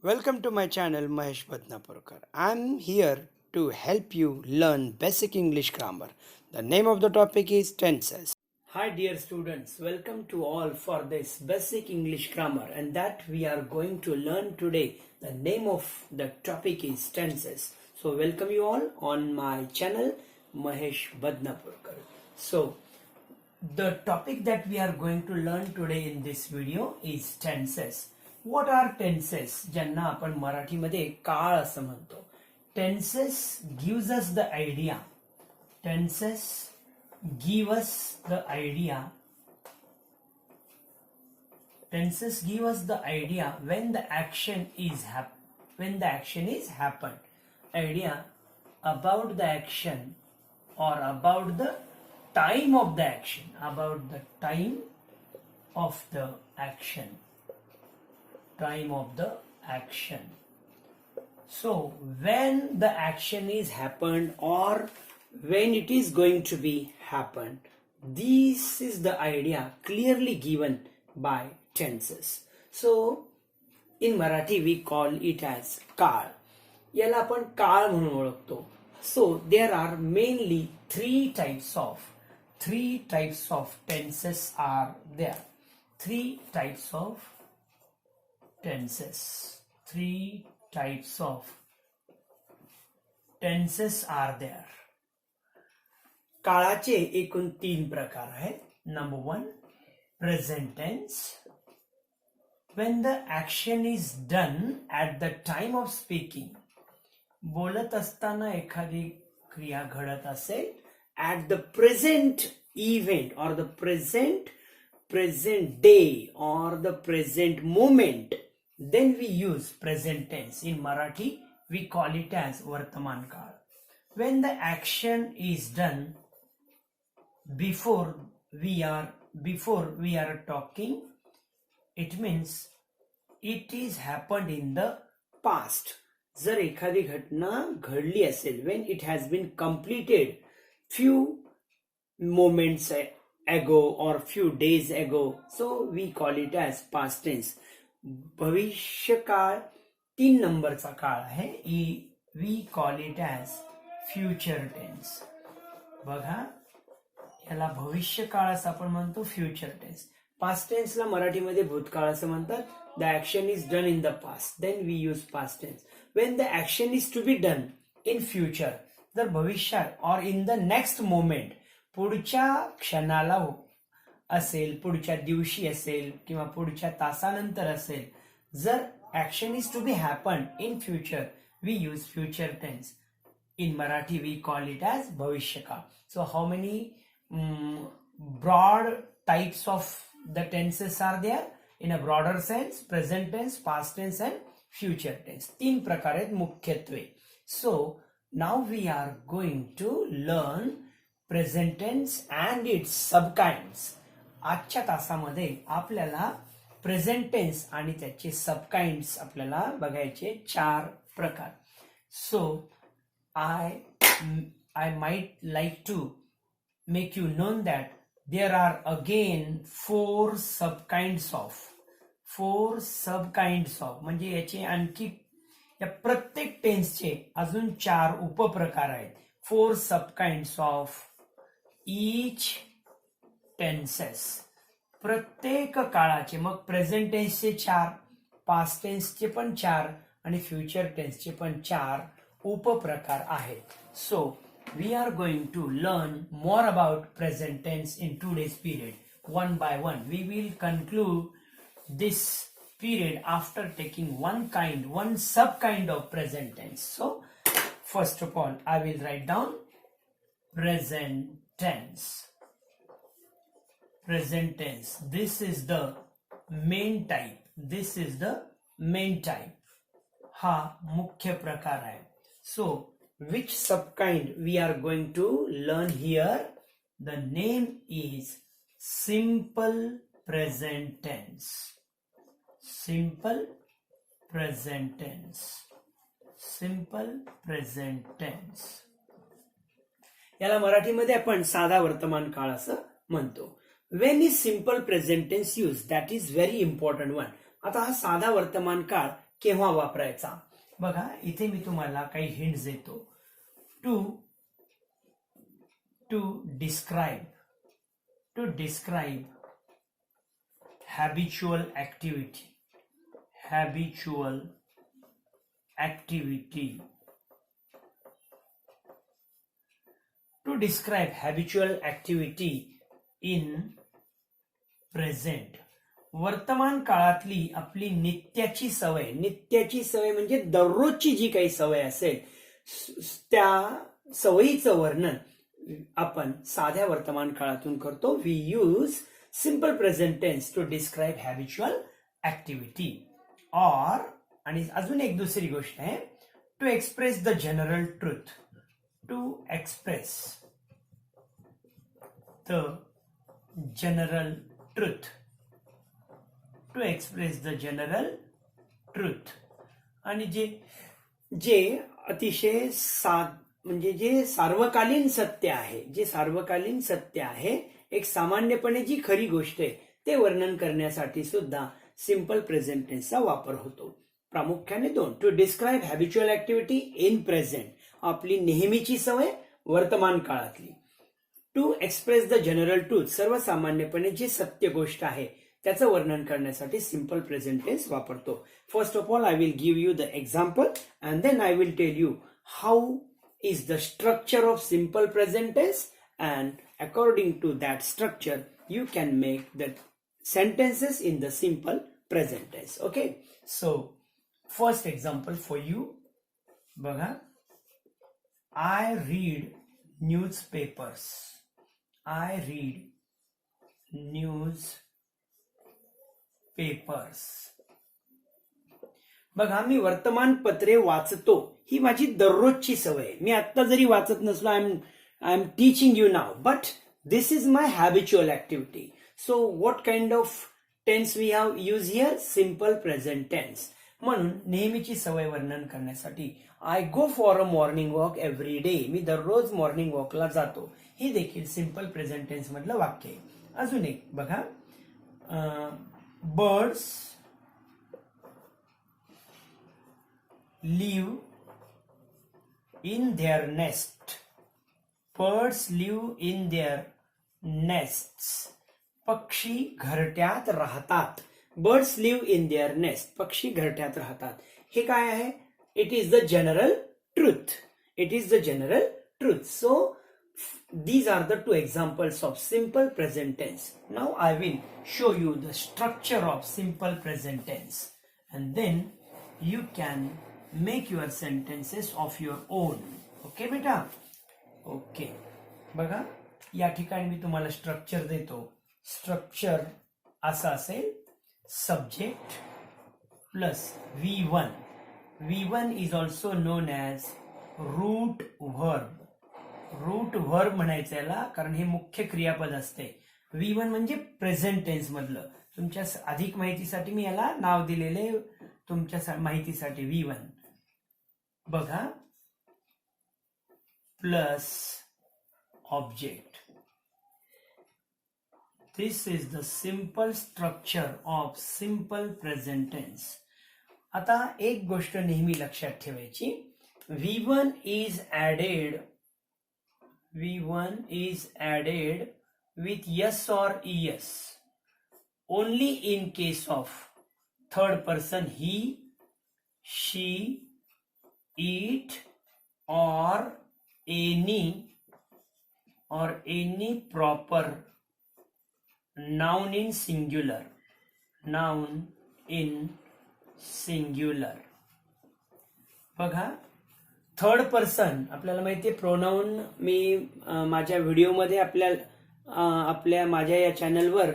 Welcome to my channel Mahesh Badnapurkar. I'm here to help you learn basic English grammar. The name of the topic is tenses. Hi dear students, welcome to all for this basic English grammar and that we are going to learn today. The name of the topic is tenses. So welcome you all on my channel Mahesh Badnapurkar. So the topic that we are going to learn today in this video is tenses. What are tenses? ज्यांना आपण मराठीमध्ये काळ असं म्हणतो. Tenses gives us the idea. Tenses give us the idea. Tenses give us the idea when the action is happened. Idea about the action or about the time of the action. About the time of the action. Time of the action. So when the action is happened or when it is going to be happened, this is the idea clearly given by tenses. So in Marathi we call it as काळ. याला आपण काळ म्हणून ओळखतो. So there are mainly three types of tenses are there. Three types of tenses are there. काळाचे एकूण 3 प्रकार आहेत. Number 1, present tense. When the action is done at the time of speaking. बोलत असताना एखादी क्रिया घडत असेल at the present event or the present day or the present moment, then we use present tense. In Marathi we call it as vartaman kaal. When the action is done before we are talking, it means it is happened in the past. जर एखादी घटना घडली असेल when it has been completed few moments ago or few days ago, so we call it as past tense. भविष्य काळ 3 नंबरचा काळ आहे. we call it as future tense. बघा, याला भविष्य काळ असं आपण म्हणतो, फ्युचर टेन्स. पास्ट टेन्सला मराठीमध्ये भूतकाळ असं म्हणतात. The action is done in the past, then we use past tense. When the action is to be done in future, जर भविष्यात और इन द नेक्स्ट मोमेंट, पुढच्या क्षणाला असेल, पुढच्या दिवशी असेल किंवा पुढच्या तासानंतर असेल, जर action is to be happen in future, we use future tense. In Marathi we call it as भविष्यकाळ. So how many broad types of the tenses are there? In a broader sense, present tense, past tense and future tense. 3 प्रकार आहेत मुख्यत्वे. So now we are going to learn present tense and its subkinds. आजच्या तासामध्ये आपल्याला present tense आणि त्याचे सबकाइंड्स आपल्याला बघायचे 4 प्रकार. So I might like to make you known that there are again 4 subkinds of. म्हणजे याचे आणखी या प्रत्येक टेन्सचे अजून 4 उपप्रकार आहेत. 4 subkinds of each tenses. प्रत्येक काळाचे, मग प्रेझेंट टेन्सचे 4, पास्ट टेन्सचे पण 4 आणि फ्युचर टेन्सचे पण 4 उपप्रकार आहेत. सो we are going to learn more about present tense in today's period. One by one, we will conclude this period after taking one subkind of present tense. So, first of all, I will write down present tense. Present tense. This is the main type. हा मुख्य प्रकार आहे. So, which subkind we are going to learn here? The name is simple present tense. Simple present tense. याला मराठीमध्ये आपण साधा वर्तमान काळ असं म्हणतो. When is simple present tense used? That is very important one. आता हा साधा वर्तमान काळ केव्हा वापरायचा. बघा इथे मी तुम्हाला काही हिंट्स देतो. To describe habitual activity to describe habitual activity in present. वर्तमान काळातली आपली नित्याची सवय म्हणजे दररोजची जी काही सवय असेल त्या सवयीचं वर्णन आपण साध्या वर्तमान काळातून करतो. We use simple present tense to describe habitual activity. और आणि अजून एक दुसरी गोष्ट आहे, to express the general truth. To express the general truth. To express the general truth. आणि जे अतिशय म्हणजे जे सार्वकालीन सत्य आहे, एक सामान्यपणे जी खरी गोष्ट आहे ते वर्णन करण्यासाठी सुद्धा सिंपल प्रेझेंट टेन्सचा वापर होतो. प्रामुख्याने 2. To describe habitual activity in present, आपली नेहमीची सवय वर्तमान काळातली. To express the general truth, सर्वसामान्यपणे जी सत्य गोष्ट आहे त्याचं वर्णन करण्यासाठी सिंपल प्रेझेंट टेन्स वापरतो. First of all I will give you the example and then I will tell you how is the structure of simple present tense, and according to that structure you can make the sentences in the simple present tense. Okay, so first example for you, baga, I read newspapers. बघा मी वर्तमानपत्रे वाचतो, ही माझी दररोजची सवय. मी आता जरी वाचत नसलो, I am teaching you now, but this is my habitual activity. So what kind of tense we have used here? Simple present tense. म्हणून नेहमीची सवय वर्णन करण्यासाठी I go for a morning walk every day. मी दररोज morning वॉकला जातो. ही देखील simple present tense मधलं वाक्य आहे. अजून एक बघा, birds live in their nest. Birds live in their nests. पक्षी घरट्यात राहतात. Birds live in their nest. पक्षी घरट्यात राहतात. हे काय आहे? It is the general truth. So these are the 2 examples of simple present tense. Now I will show you the structure of simple present tense, and then you can make your sentences of your own. Okay beta? Okay, बघा या ठिकाणी मी तुम्हाला structure देतो. Structure असं असेल, subject plus V1. V1 is also known as root verb म्हणायचं याला, कारण हे मुख्य क्रियापद असते. V1 म्हणजे प्रेझेंट टेन्स मधलं. तुमच्या अधिक माहितीसाठी मी याला नाव दिलेले, तुमच्या माहितीसाठी V1. बघा, plus object. This is the simple structure of simple present tense. आता एक गोष्ट नेहमी लक्षात ठेवायची, V1 is added with yes or es only in case of third person he, she, it or any proper noun in singular. बघा, third person आपल्याला माहितीये pronoun. मी माझ्या व्हिडिओमध्ये माझ्या या चॅनलवर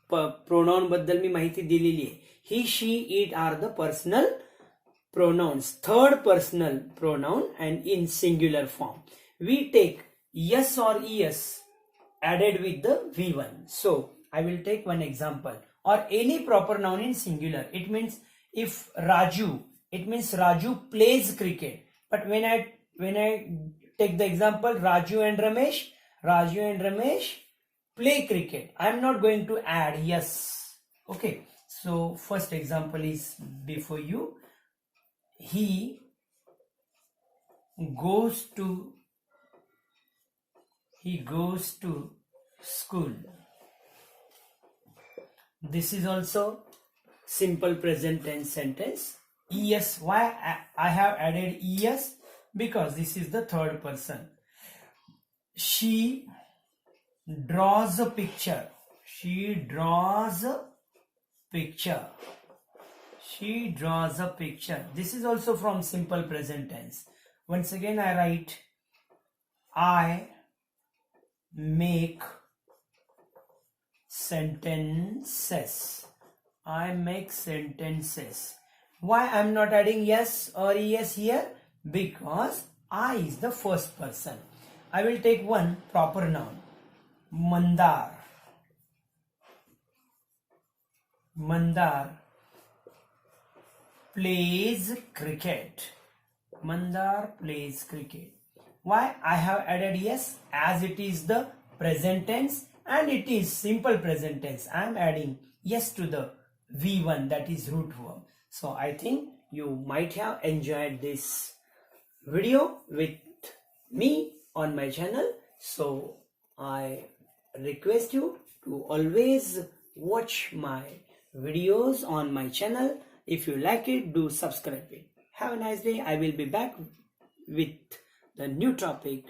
प्रोनाउन बद्दल मी माहिती दिलेली आहे. He, she, it are the personal pronouns, third personal pronoun and in singular form. We take yes or es added with the V1. So I will take one example. Or any proper noun in singular. It means if Raju, it means Raju plays cricket. But when I take the example Raju and Ramesh play cricket, I am not going to add yes. Okay. So first example is before you. he goes to school. This is also simple present tense sentence. Es, why I have added es? Because this is the third person. She draws a picture. She draws a picture. She draws a picture. This is also from simple present tense. Once again I write, I make sentences. I make sentences. Why I am not adding yes or es here? Because I is the first person. I will take one proper noun. Mandar. Mandar plays cricket. Mandar plays cricket. Why I have added yes? As it is the present tense and it is simple present tense. I am adding yes to the V1, that is root verb. So I think you might have enjoyed this video with me on my channel. So I request you to always watch my videos on my channel. If you like it, do subscribe it. Have a nice day. I will be back with the new topic